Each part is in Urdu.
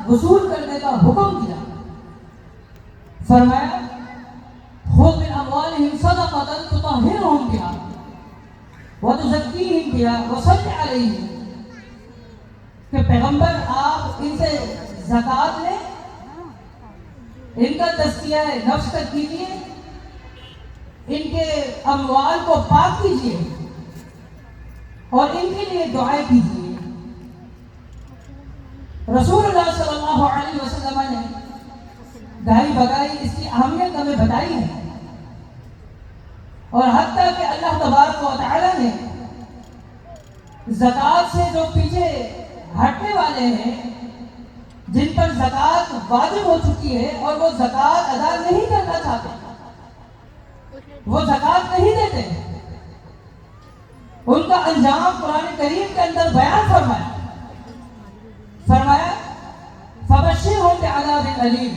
وصول کرنے کا حکم دیا. فرمایا خذ من اموالهم صدقة تطهرهم بها وتزكيهم بها وصل عليهم، کہ پیغمبر آپ ان سے زکوٰۃ لیں، ان کا تزکیہ نفس تک کیجیے، ان کے اموال کو پاک کیجیے اور ان کے لیے دعائیں کیجیے. رسول اللہ صلی اللہ علیہ وسلم نے گائی بگائی اس کی اہمیت ہمیں بتائی ہے، اور حتیٰ کہ اللہ تبارک و تعالی نے زکوٰۃ سے جو پیچھے ہٹنے والے ہیں، جن پر زکوٰۃ واجب ہو چکی ہے اور وہ زکوٰۃ ادا نہیں کرنا چاہتے، وہ زکوٰۃ نہیں دیتے، ان کا انجام قرآن کریم کے اندر بیان فرمایا فَبَشِّرْهُمْ بِعَذَابٍ أَلِيمٍ.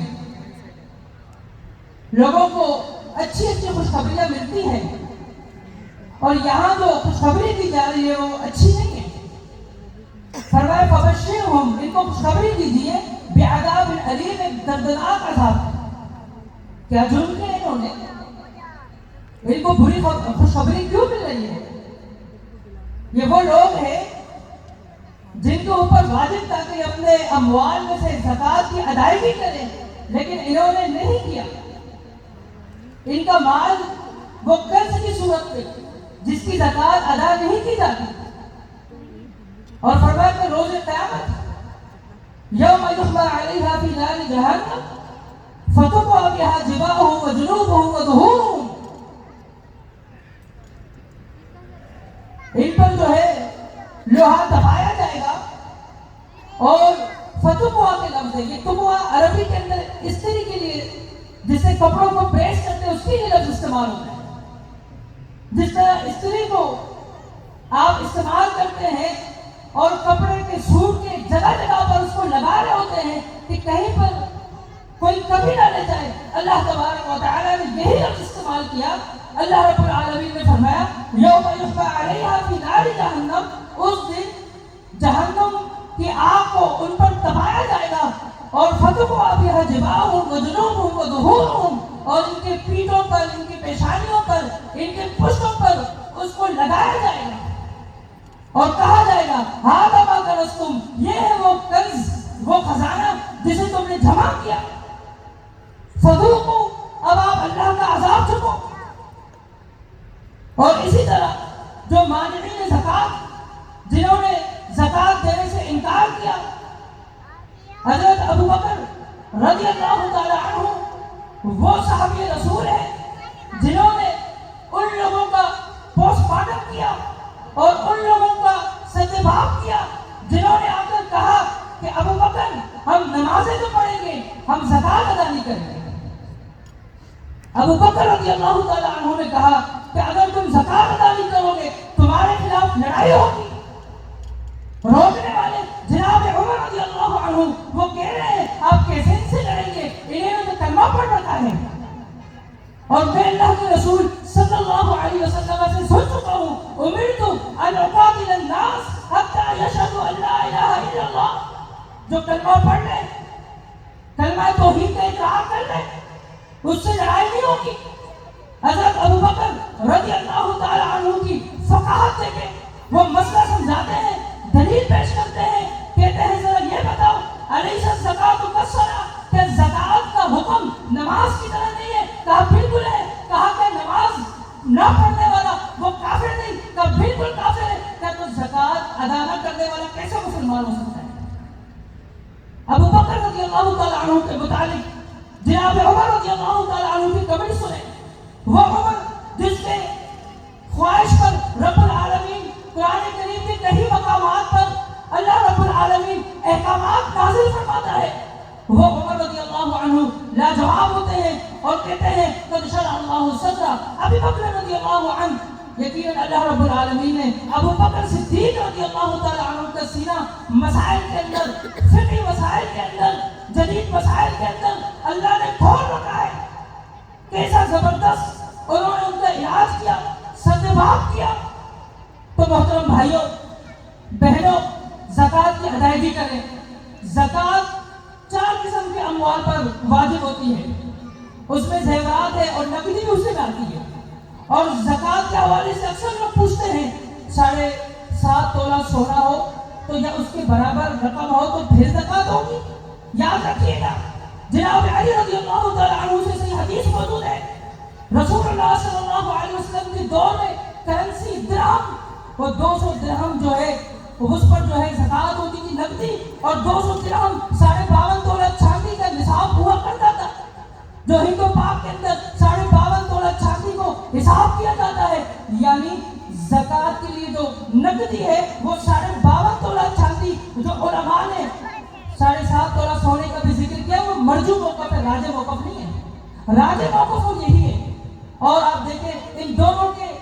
لوگوں کو اچھی اچھی خوشخبریاں ملتی ہیں، اور یہاں جو خوشخبری دی جا رہی ہے وہ اچھی نہیں ہے. فرمایا فَبَشِّرْهُمْ، ان کو خوشخبری دیجیے، بِعَذَابٍ أَلِيمٍ، ایک دردناک عذاب. کیا جرم کیا انہوں نے؟ ان کو بری خوشخبری کیوں مل رہی ہے؟ یہ وہ لوگ ہیں جن کے اوپر واجب تھا کہ اپنے اموال میں سے زکوٰۃ کی ادائیگی کریں، لیکن انہوں نے نہیں کیا. ان کا مال وہ قرض کی صورت میں جس کی زکوٰۃ ادا نہیں کی جاتی. اور فرمایا کہ روز قیامت یوم یحمى علیہا فی نار جہنم فتقوی بہا جباہہم وجنوبہم وظہورہم. ان پر جو ہے لوہا دبایا جائے گا، اور فتقوا کے لفظ ہے، یہ تقوا عربی کے اندر استری کے لیے، جس سے کپڑوں کو پریس کرتے ہیں اس کے لیے لفظ استعمال ہوتا ہے. جس طرح استری کو آپ استعمال کرتے ہیں اور کپڑے کے سوٹ کے جگہ جگہ پر اس کو لگا رہے ہوتے ہیں کہ کہیں پر کوئی کمی نہ لے جائے، اللہ تبارک و تعالیٰ نے یہی لفظ استعمال کیا. اللہ رب العالمین نے فرمایا یوم یحمى علیہا فی نار جہنم، اس دن جہنم کی آگ کو ان پر دبایا جائے گا، اور فتقوا بہا جباہہم وجنوبہم وظہورہم، اور ان کے پیٹھوں پر، ان کی پیشانیوں پر، ان کے پشتوں پر اس کو لگایا جائے گا اور کہا جائے گا ھذا ما کنزتم، یہ ہے وہ کنز، وہ خزانہ جسے تم نے جمع کیا. فذوقوا، اب آپ اللہ کا عذاب چکو. اور اسی طرح جو مانعین زکوٰۃ، جنہوں نے زکوٰۃ دینے سے انکار کیا، حضرت ابو بکر رضی اللہ تعالی عنہ وہ صحابی رسول ہیں جنہوں نے ان لوگوں کا پوسٹ مارٹم کیا اور ان لوگوں کا ستباب کیا جنہوں نے آ کر کہا کہ ابو بکر ہم نمازیں تو پڑھیں گے، ہم زکوٰۃ ادا نہیں کریں گے. ابو بکر رضی اللہ تعالی عنہ نے کہا کہ اگر تم زکوٰۃ ادا نہیں کرو گے تمہارے خلاف لڑائی ہوگی. روکنے والے جناب عمر رضی اللہ عنہ وہ کہہ رہے ہیں آپ کیسے ان سے لڑیں گے، انہوں نے تو کلمہ پڑھ رکھا ہے. اور میں اللہ کے رسول صلی اللہ علیہ وسلم سے سن چکا ہوں امرت ان اقاتل الناس حتی یشہدوا ان لا الہ الا اللہ. جو کلمہ پڑھ لے، کلمہ توحید کا اقرار کر لے، اس سے لڑائی نہیں ہوگی. حضرت ابو بکر رضی اللہ تعالی عنہ کی فقاہت دیکھیں، وہ مسئلہ سمجھاتے ہیں، دلیل پیش کرتے ہیں، کہتے ہیں ذرا یہ بتاؤ الیس الزکوٰۃ کالصلاۃ، کہ زکوٰۃ کا حکم نماز کی طرح نہیں ہے؟ کہا بالکل ہے. کہا کہ نماز نہ پڑھنے والا وہ کافر نہیں؟ کہا بالکل کافر ہے. کہا تو زکوٰۃ ادا نہ کرنے والا کیسے مسلمان ہو سکتا ہے؟ ابو بکر رضی اللہ تعالی عنہ کے متعلق جناب عمر رضی اللہ تعالی عنہ کی کمنٹ سنیں. وہ عمر جس کے خواہش پر رب العالمین قرآن کریم کے کئی مقامات پر اللہ رب العالمین احکامات نازل فرماتا ہے، وہ عمر رضی اللہ عنہ لاجواب ہوتے ہیں اور کہتے ہیں قد شرع اللہ صدرہ ابی بکر رضی اللہ عنہ. یقیناً اللہ رب العالمین نے ابو بکر صدیق رضی اللہ تعالی عنہ کا سینہ مسائل کے اندر، فقہی مسائل کے اندر، جدید مسائل کے اندر اللہ نے کھول رکھا ہے. کیسا زبردست انہوں نے ان کا علاج کیا، سدباب کیا. تو محترم بھائیوں بہنوں، زکوٰۃ کی ادائیگی کریں. زکوٰۃ قسم کے اموال پر واجب ہوتی ہے، اس میں زیورات ہے اور نقدی بھی اسے ڈالتی ہے. اور زکوٰۃ کے حوالے سے اکثر لوگ پوچھتے ہیں 7.5 تولہ سونا ہو تو یا اس کے برابر رقم ہو تو پھر زکوٰۃ ہوگی. یاد رکھیے گا جناب علی رضی اللہ تعالیٰ عنہ سے صحیح حدیث موجود ہے، رسول اللہ صلی اللہ علیہ وسلم کے دور میں کرنسی درہم، وہ 200 درہم جو ہے اس پر جو ہے زکوٰۃ ہوتی تھی نقدی، اور 200 درہم 52.5 تولہ چاندی کا نصاب ہوا کرتا تھا. جو ہند و پاک کے اندر 52.5 تولہ چاندی کو حساب کیا جاتا ہے، یعنی زکوٰۃ کے لیے جو نقدی ہے وہ 52.5 تولہ چاندی. جو علماء نے 7.5 تولہ سونے کا بھی ذکر کیا وہ مرجو موقف ہے، راجع موقف نہیں ہے. راجع موقف وہ یہی ہے. اور آپ دیکھیں ان دونوں کے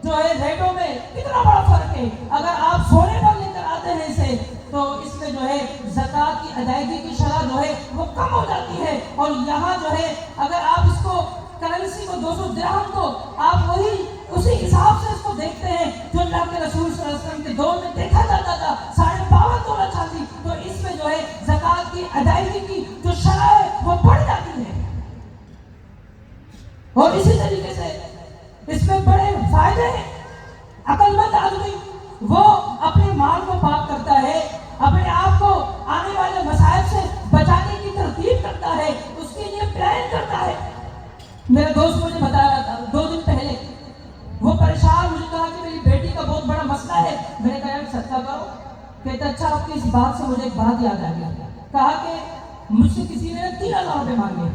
جو ہے ریٹوں میں کتنا بڑا فرق ہے. اگر آپ سونے پر لے کر آتے ہیں اسے تو اس میں جو ہے زکوٰۃ کی ادائیگی کی شرح جو ہے وہ کم ہو جاتی ہے، اور یہاں جو ہے اگر آپ اس کو کرنسی کو 200 درہم کو آپ وہی اسی حساب سے اس کو دیکھتے ہیں جو اللہ کے رسول صلی اللہ علیہ وسلم کے دور میں دیکھا جاتا تھا 52.5 تولہ چاندی، تو اس میں جو ہے زکوٰۃ کی ادائیگی کی جو شرح ہے وہ بڑھ جاتی ہے. اور اسی طریقے سے اس میں بڑے فائدے ہیں. عقل مند آدمی وہ اپنے مال کو پاک کرتا ہے، اپنے آپ کو آنے والے مصائب سے بچانے کی ترتیب کرتا ہے، اس کے لیے پلان کرتا ہے. میرا دوست مجھے بتا رہا تھا 2 دن پہلے، وہ پریشان، مجھے کہا کہ میری بیٹی کا بہت بڑا مسئلہ ہے. میں نے کہا یار صدقہ کرو. کہتا اچھا آپ کی اس بات سے مجھے ایک بات یاد آ گیا. کہا کہ مجھ سے کسی نے 3,000 روپے مانگے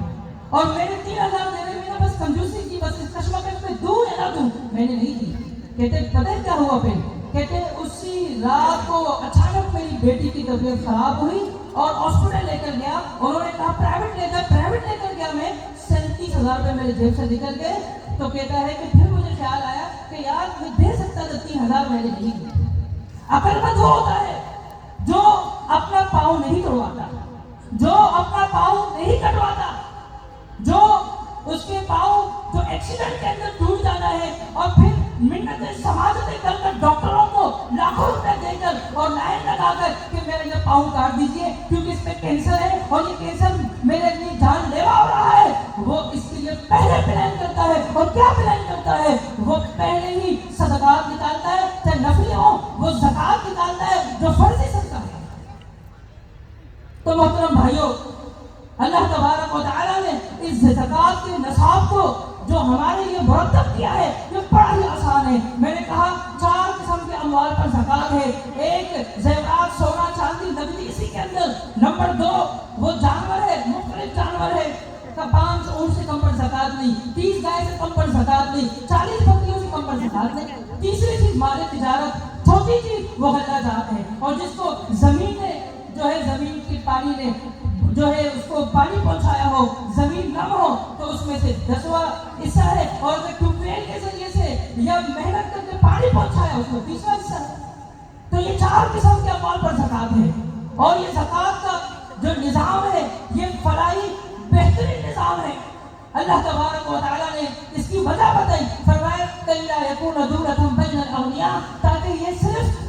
اور میں نے 3,000 دینے میں نا بس کنجوسی کی، بس اس کشمکش میں دوں یا نہ دوں میں نے نہیں دی. کہتے پتہ ہے کیا ہوا پھر؟ کہتے اسی رات کو اچانک میری بیٹی کی طبیعت خراب ہوئی اور ہاسپٹل لے کر گیا. انہوں نے کہا پرائیویٹ لے کر گیا میں، 37,000 روپے میرے جیب سے نکل گئے. تو کہتا ہے کہ پھر مجھے خیال آیا کہ یار میں دے سکتا تھا 3,000 میں نے نہیں دی. عقل مند وہ ہوتا ہے جو اپنا پاؤں نہیں توڑواتا، جو اپنا پاؤں نہیں کٹواتا، جو اس کے پاؤں جو ایکسیڈنٹ کے اندر ٹوٹ جانا ہے اور پھر منتیں سماجتیں کر کر ڈاکٹروں کو لاکھوں روپے دے کر اور لائن لگا کر کہ میرا یہ پاؤں کاٹ دیجئے کیونکہ اس میں کینسر ہے اور یہ کینسر میرے لیے جان لیوا ہو رہا ہے، وہ اس کے لیے پہلے پلان کرتا ہے. اور کیا پلان کرتا ہے؟ وہ پہلے ہی صدقات نکالتا ہے، چاہے نفلی ہو، وہ زکوٰۃ نکالتا ہے جو فرضی صدقہ ہے. تو محترم بھائیوں، اللہ تبارک و تعالیٰ نے اس زکوٰۃ کے نصاب کو جو ہمارے لیے مرتب کیا ہے یہ بڑا ہی آسان ہے. میں نے کہا 4 قسم کے اموال پر زکوٰۃ ہے. ایک زیورات، سونا، چاندی، نقدی، اسی کے اندر. نمبر 2 وہ جانور ہے، مختلف جانور ہے. 5 اونٹ سے کم پر زکوٰۃ نہیں، 30 گائے سے کم پر زکوٰۃ نہیں، 40 بکریوں سے کم پر زکوٰۃ نہیں. تیسری چیز مال تجارت، چوتھی چیز وہ غلہ جات ہے. اور جس کو زمین نے جو ہے زمین کی پانی نے جو ہے اس کو پانی پہنچایا ہو، زمین نم ہو تو اس میں سے 10واں حصہ ہے. اور اگر ٹیوب ویل کے ذریعے سے یا محنت کر کے پانی پہنچایا اس کو 20واں حصہ ہے. تو یہ 4 قسم کے اموال پر زکوٰۃ ہے. اور یہ زکوٰۃ کا جو نظام ہے یہ فلاحی بہترین نظام ہے. اللہ تبارک و تعالیٰ نے اس کی وجہ بتائی، فرمایا کَيْ لَا يَكُونَ دُولَةٌ بَيْنَ الْأَغْنِيَاءِ، تاکہ یہ صرف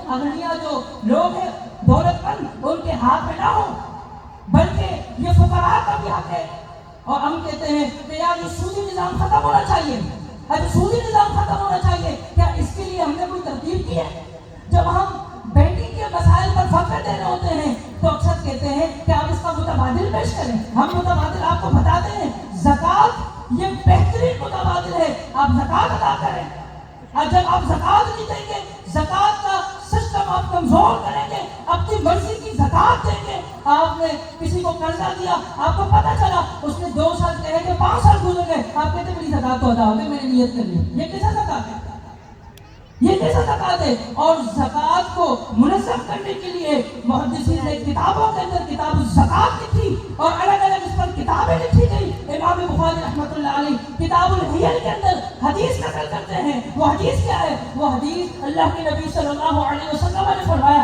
اغنیاء جو لوگ ہیں دولت مند ان کے ہاتھ میں نہ ہو، بلکہ یہ فقراء کا بھی حق ہے. اور ہم کہتے ہیں کہ یار یہ سودی نظام ختم ہونا چاہیے. اگر سودی نظام ختم ہونا چاہیے، کیا اس کے لیے ہم نے کوئی ترتیب کی ہے؟ جب ہم بینکنگ کے مسائل پر فتوے دینے ہوتے ہیں تو اکثر کہتے ہیں کہ آپ اس کا متبادل پیش کریں. ہم متبادل آپ کو بتاتے ہیں، زکوٰۃ یہ بہترین متبادل ہے. آپ زکوٰۃ ادا کریں. اور جب آپ زکوٰۃ نہیں دیں گے، زکوٰۃ کا سسٹم آپ کمزور کریں گے، اپنی مرضی کی زکوٰۃ دیں گے. آپ نے کسی کو قرضہ دیا، آپ کو پتہ چلا اس نے 2 سال کہے کہ 5 سال گزر گئے، آپ کہتے میری زکوٰۃ تو ادا ہو گئی، میں نے نیت کر لی. یہ کیسا زکوٰۃ ہے؟ یہ کیسا زکوٰۃ ہے؟ اور زکوٰۃ کو منظم کرنے کے لیے محدثین نے کتابوں کے اندر کتاب الزکوٰۃ لکھی اور الگ الگ اس پر کتابیں لکھی گئی. امام بخاری رحمۃ اللہ علیہ کتاب الحیل کے اندر حدیث نقل کرتے ہیں. وہ حدیث کیا ہے؟ وہ حدیث اللہ کے نبی صلی اللہ علیہ وسلم نے فرمایا